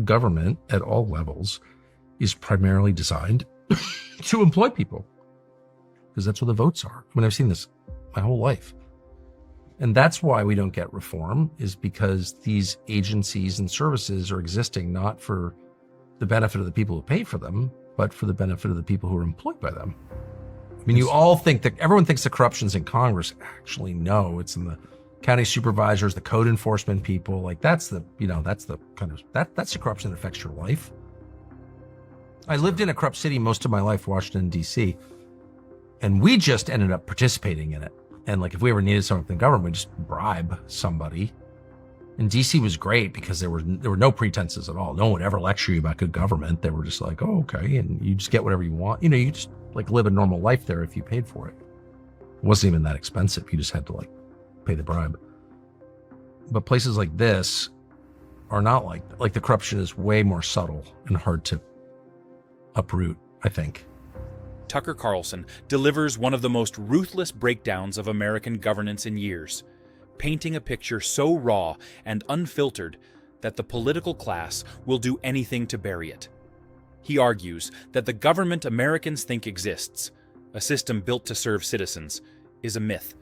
government at all levels is primarily designed to employ people, because that's what the votes are. I mean, I've seen this my whole life. And that's why we don't get reform, is because these agencies and services are existing not for the benefit of the people who pay for them, but for the benefit of the people who are employed by them. I mean, you all think that everyone thinks the corruption's in Congress. Actually, no, it's in the county supervisors, the code enforcement people. Like that's the corruption that affects your life. I lived in a corrupt city most of my life, Washington, D.C., and we just ended up participating in it. And like, if we ever needed something from the government, we just bribe somebody. And DC was great because there were no pretenses at all. No one would ever lecture you about good government. They were just like, oh, okay. And you just get whatever you want. You know, you just like live a normal life there if you paid for it. It wasn't even that expensive. You just had to like pay the bribe. But places like this are not like the corruption is way more subtle and hard to uproot, I think. Tucker Carlson delivers one of the most ruthless breakdowns of American governance in years, painting a picture so raw and unfiltered that the political class will do anything to bury it. He argues that the government Americans think exists, a system built to serve citizens, is a myth.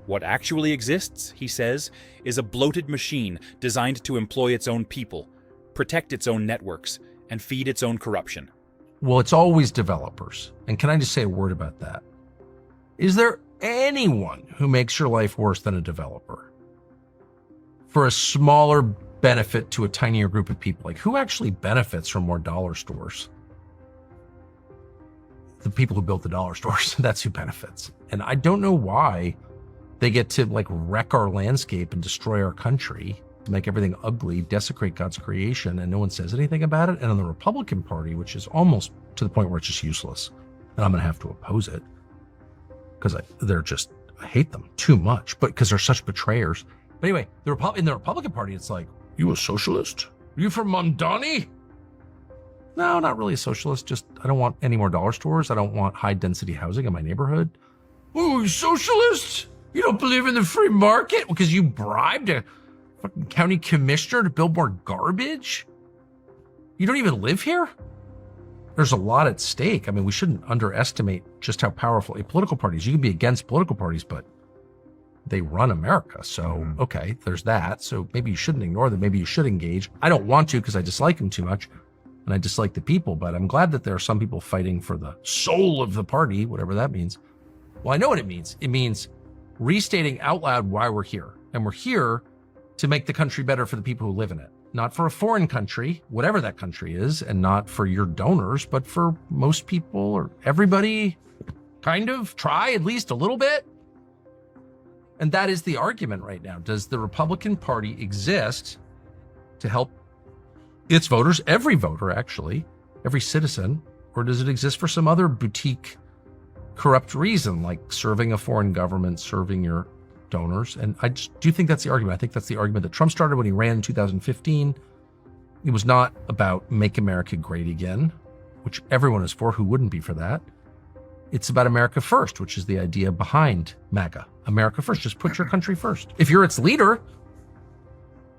What actually exists, he says, is a bloated machine designed to employ its own people, protect its own networks, and feed its own corruption. Well, it's always developers. And can I just say a word about that? Is there anyone who makes your life worse than a developer for a smaller benefit to a tinier group of people? Like, who actually benefits from more dollar stores? The people who built the dollar stores, that's who benefits. And I don't know why they get to like wreck our landscape and destroy our country, make everything ugly, desecrate God's creation, and no one says anything about it. And on the Republican Party, which is almost to the point where it's just useless, and I'm going to have to oppose it because I hate them too much, but because they're such betrayers. But anyway, in the Republican Party, it's like, you a socialist? Are you from Mondani? No, not really a socialist. Just, I don't want any more dollar stores. I don't want high density housing in my neighborhood. Oh, you socialist? You don't believe in the free market because you bribed a fucking county commissioner to build more garbage? You don't even live here? There's a lot at stake. I mean, we shouldn't underestimate just how powerful political parties. You can be against political parties, but they run America. So, okay, there's that. So maybe you shouldn't ignore them. Maybe you should engage. I don't want to because I dislike them too much and I dislike the people, but I'm glad that there are some people fighting for the soul of the party, whatever that means. Well, I know what it means. It means restating out loud why we're here. And we're here to make the country better for the people who live in it. Not for a foreign country, whatever that country is, and not for your donors, but for most people or everybody. Kind of try at least a little bit. And that is the argument right now. Does the Republican Party exist to help its voters, every voter actually, every citizen, or does it exist for some other boutique corrupt reason, like serving a foreign government, serving your donors? And I just do think that's the argument. I think that's the argument that Trump started when he ran in 2015. It was not about make America great again, which everyone is for. Who wouldn't be for that? It's about America first, which is the idea behind MAGA. America first. Just put your country first. If you're its leader,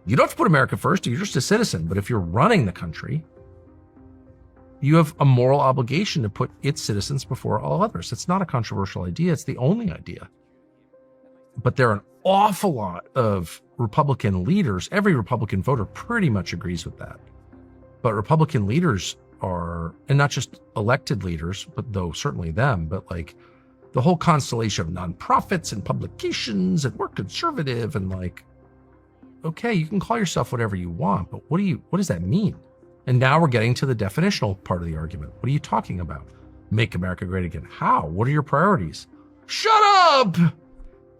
you don't have to put America first. You're just a citizen. But if you're running the country, you have a moral obligation to put its citizens before all others. It's not a controversial idea. It's the only idea. But there are an awful lot of Republican leaders. Every Republican voter pretty much agrees with that. But Republican leaders are, and not just elected leaders, but though certainly them, but like the whole constellation of nonprofits and publications, and we're conservative, and like, okay, you can call yourself whatever you want, but what does that mean? And now we're getting to the definitional part of the argument. What are you talking about? Make America great again. How? What are your priorities? Shut up!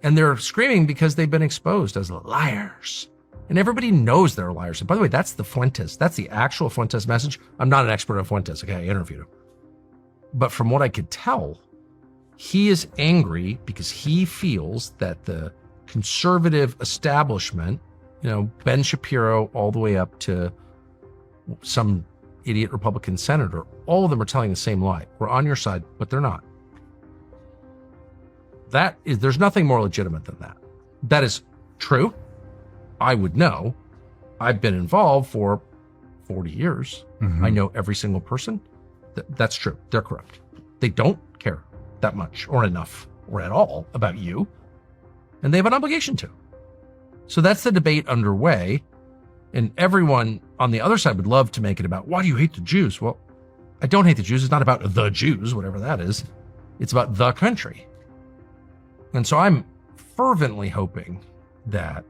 And they're screaming because they've been exposed as liars. And everybody knows they're liars. And by the way, that's the Fuentes. That's the actual Fuentes message. I'm not an expert on Fuentes. Okay, I interviewed him. But from what I could tell, he is angry because he feels that the conservative establishment, Ben Shapiro all the way up to some idiot Republican senator, all of them are telling the same lie. We're on your side, but they're not. There's nothing more legitimate than that. That is true. I would know. I've been involved for 40 years. I know every single person. That's true. They're corrupt. They don't care that much or enough or at all about you. And they have an obligation to. So that's the debate underway. And everyone on the other side would love to make it about, why do you hate the Jews? Well, I don't hate the Jews. It's not about the Jews, whatever that is. It's about the country. And so I'm fervently hoping that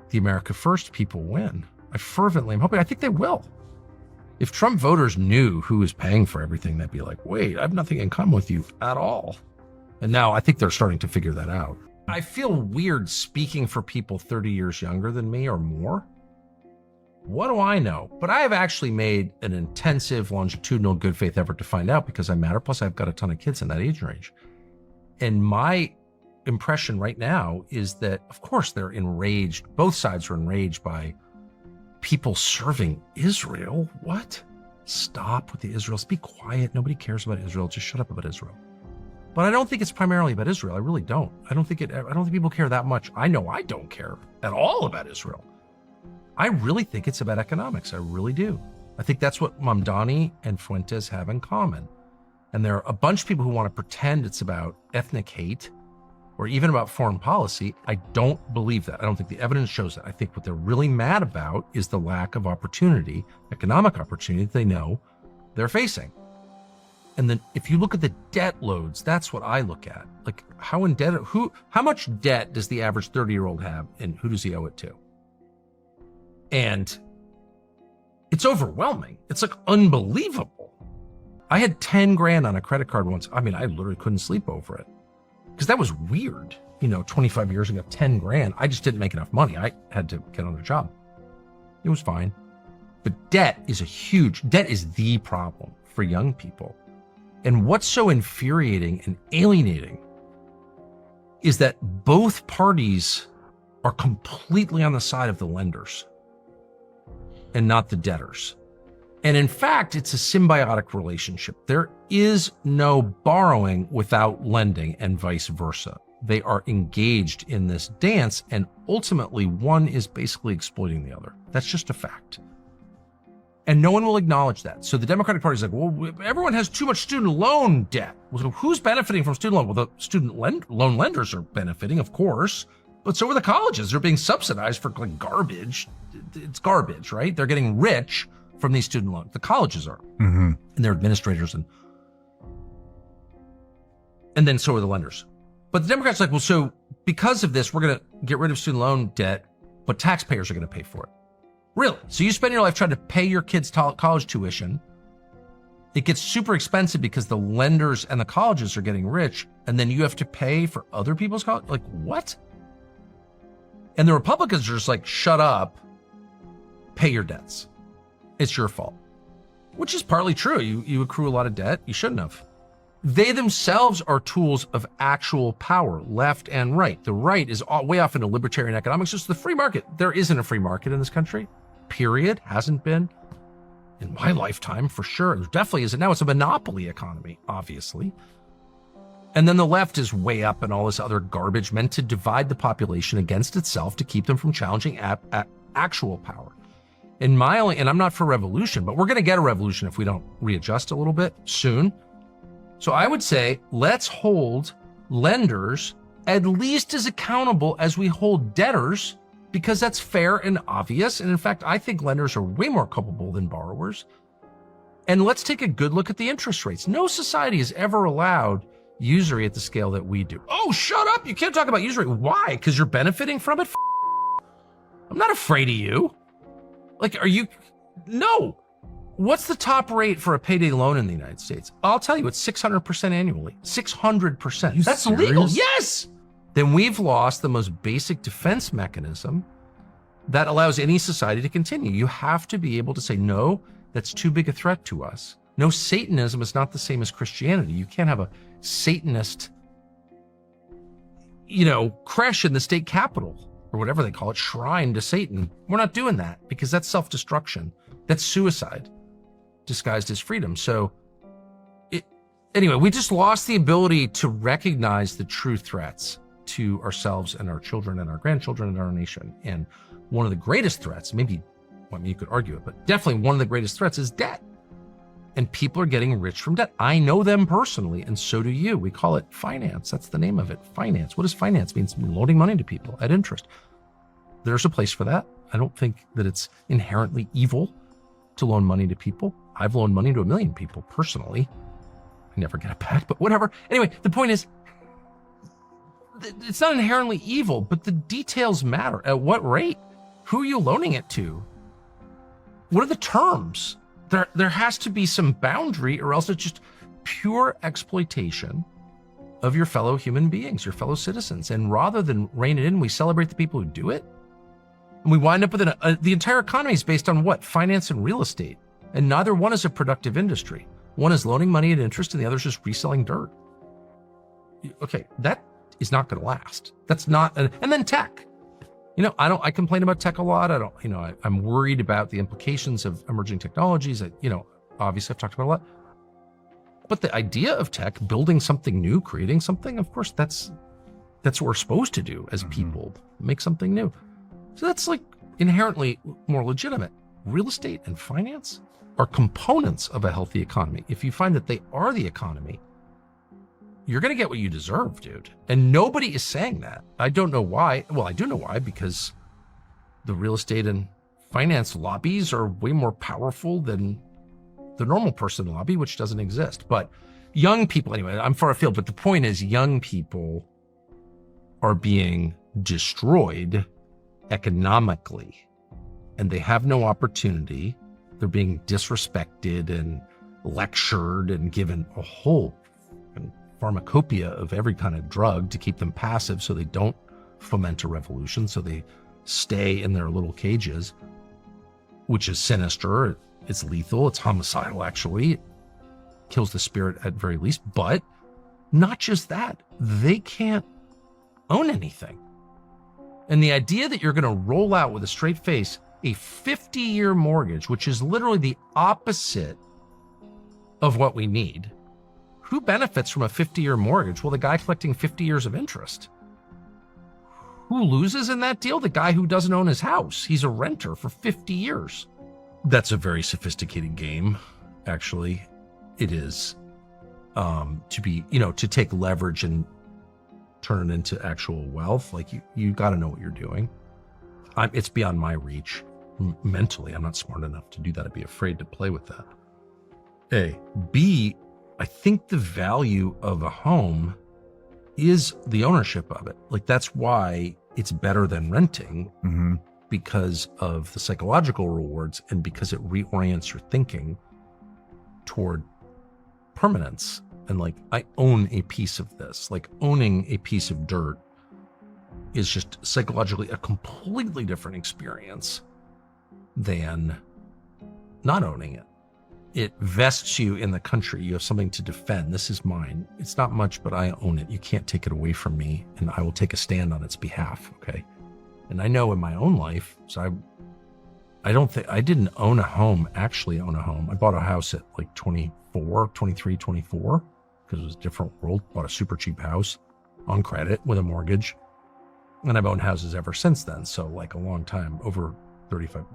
the America First people win. I think they will. If Trump voters knew who was paying for everything, they'd be like, wait, I have nothing in common with you at all. And now I think they're starting to figure that out. I feel weird speaking for people 30 years younger than me or more. What do I know? But I have actually made an intensive, longitudinal, good faith effort to find out because I matter. Plus, I've got a ton of kids in that age range. And my impression right now is that, of course, they're enraged. Both sides are enraged by people serving Israel. What? Stop with the Israels. Be quiet. Nobody cares about Israel. Just shut up about Israel. But I don't think it's primarily about Israel. I really don't. I don't think people care that much. I know I don't care at all about Israel. I really think it's about economics. I really do. I think that's what Mamdani and Fuentes have in common. And there are a bunch of people who want to pretend it's about ethnic hate or even about foreign policy. I don't believe that. I don't think the evidence shows that. I think what they're really mad about is the lack of opportunity, economic opportunity that they know they're facing. And then if you look at the debt loads, that's what I look at. Like how much debt does the average 30-year-old have and who does he owe it to? And it's overwhelming. It's like unbelievable. I had 10 grand on a credit card once. I mean, I literally couldn't sleep over it because that was weird. 25 years ago, 10 grand. I just didn't make enough money. I had to get another job. It was fine. But debt is the problem for young people. And what's so infuriating and alienating is that both parties are completely on the side of the lenders and not the debtors. And in fact, it's a symbiotic relationship. There is no borrowing without lending and vice versa. They are engaged in this dance, and ultimately one is basically exploiting the other. That's just a fact. And no one will acknowledge that. So the Democratic Party is like, well, everyone has too much student loan debt. Well, so who's benefiting from student loan? Well, the student loan lenders are benefiting, of course, but so are the colleges. They're being subsidized for like garbage. It's garbage, right? They're getting rich from these student loans. The colleges are, and their administrators, and then so are the lenders. But the Democrats are like, well, so because of this, we're going to get rid of student loan debt, but taxpayers are going to pay for it. Really? So you spend your life trying to pay your kids' college tuition. It gets super expensive because the lenders and the colleges are getting rich, and then you have to pay for other people's college. Like, what? And the Republicans are just like, shut up, pay your debts. It's your fault. Which is partly true. You accrue a lot of debt. You shouldn't have. They themselves are tools of actual power, left and right. The right is way off into libertarian economics. It's the free market. There isn't a free market in this country, period. Hasn't been in my lifetime, for sure. There definitely isn't. Now it's a monopoly economy, obviously. And then the left is way up in all this other garbage meant to divide the population against itself to keep them from challenging actual power. And I'm not for revolution, but we're going to get a revolution if we don't readjust a little bit soon. So I would say, let's hold lenders at least as accountable as we hold debtors, because that's fair and obvious. And in fact, I think lenders are way more culpable than borrowers. And let's take a good look at the interest rates. No society has ever allowed usury at the scale that we do. Oh, shut up. You can't talk about usury. Why? Because you're benefiting from it? I'm not afraid of you. Like, no. What's the top rate for a payday loan in the United States? I'll tell you, it's 600% annually. 600%. That's illegal. Yes. Then we've lost the most basic defense mechanism that allows any society to continue. You have to be able to say, no, that's too big a threat to us. No, Satanism is not the same as Christianity. You can't have a Satanist, creche in the state capitol or whatever they call it, shrine to Satan. We're not doing that because that's self-destruction. That's suicide disguised as freedom. So anyway, we just lost the ability to recognize the true threats to ourselves and our children and our grandchildren and our nation. And one of the greatest threats, maybe Well, I mean, you could argue it, but definitely one of the greatest threats is debt. And people are getting rich from debt. I know them personally, and so do you. We call it finance. That's the name of it, finance. What does finance mean? It's loaning money to people at interest. There's a place for that. I don't think that it's inherently evil to loan money to people. I've loaned money to 1 million people personally. I never get it back, but whatever. Anyway, the point is, it's not inherently evil, but the details matter. At what rate? Who are you loaning it to? What are the terms? There has to be some boundary, or else it's just pure exploitation of your fellow human beings, your fellow citizens. And rather than rein it in, we celebrate the people who do it. And we wind up with the entire economy is based on what? Finance and real estate. And neither one is a productive industry. One is loaning money at interest and the other is just reselling dirt. Okay, that is not going to last. That's not, and then tech. I complain about tech a lot. I'm worried about the implications of emerging technologies. Obviously I've talked about a lot. But the idea of tech, building something new, creating something, of course, that's what we're supposed to do as people, make something new. So that's like inherently more legitimate. Real estate and finance are components of a healthy economy. If you find that they are the economy, you're going to get what you deserve, dude. And nobody is saying that. I don't know why. Well, I do know why, because the real estate and finance lobbies are way more powerful than the normal person lobby, which doesn't exist. But young people, anyway, I'm far afield, but the point is young people are being destroyed economically, and they have no opportunity. They're being disrespected and lectured and given a whole pharmacopoeia of every kind of drug to keep them passive so they don't foment a revolution, so they stay in their little cages, which is sinister. It's lethal. It's homicidal, actually. It kills the spirit at very least. But not just that, they can't own anything. And the idea that you're going to roll out with a straight face a 50-year mortgage, which is literally the opposite of what we need. Who benefits from a 50-year mortgage? Well, the guy collecting 50 years of interest. Who loses in that deal? The guy who doesn't own his house. He's a renter for 50 years. That's a very sophisticated game, actually. It is. To take leverage and turn it into actual wealth. Like you got to know what you're doing. It's beyond my reach. Mentally, I'm not smart enough to do that. I'd be afraid to play with that. A. B, I think the value of a home is the ownership of it. Like, that's why it's better than renting, because of the psychological rewards and because it reorients your thinking toward permanence. And like, I own a piece of this. Like, owning a piece of dirt is just psychologically a completely different experience than not owning it. It vests you in the country. You have something to defend. This is mine. It's not much, but I own it. You can't take it away from me, and I will take a stand on its behalf, okay? And I know in my own life, so I didn't own a home, actually own a home. I bought a house at like 23, 24, because it was a different world. Bought a super cheap house on credit with a mortgage. And I've owned houses ever since then. So like a long time, over 35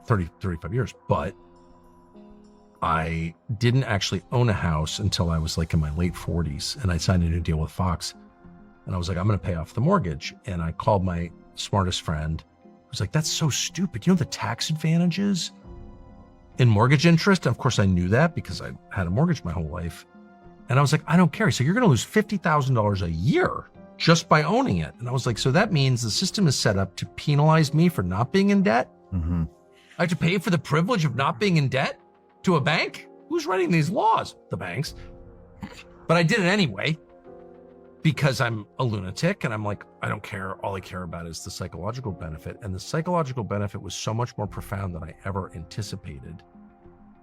years. But I didn't actually own a house until I was like in my late 40s. And I signed a new deal with Fox. And I was like, I'm going to pay off the mortgage. And I called my smartest friend, who's like, that's so stupid. You know the tax advantages in mortgage interest? And of course I knew that because I had a mortgage my whole life. And I was like, I don't care. So you're going to lose $50,000 a year just by owning it. And I was like, so that means the system is set up to penalize me for not being in debt? I have to pay for the privilege of not being in debt to a bank? Who's writing these laws? The banks. But I did it anyway because I'm a lunatic and I'm like, I don't care. All I care about is the psychological benefit. And the psychological benefit was so much more profound than I ever anticipated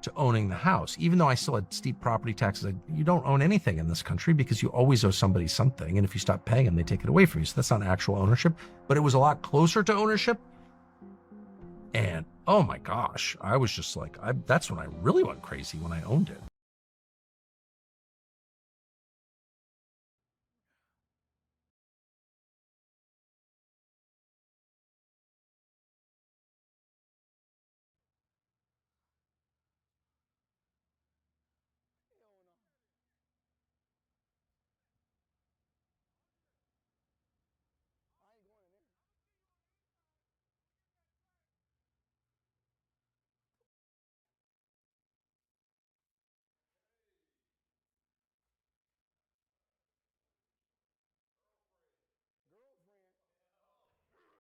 to owning the house. Even though I still had steep property taxes, you don't own anything in this country because you always owe somebody something. And if you stop paying them, they take it away from you. So that's not actual ownership, but it was a lot closer to ownership. And oh my gosh, I was just like, that's when I really went crazy when I owned it.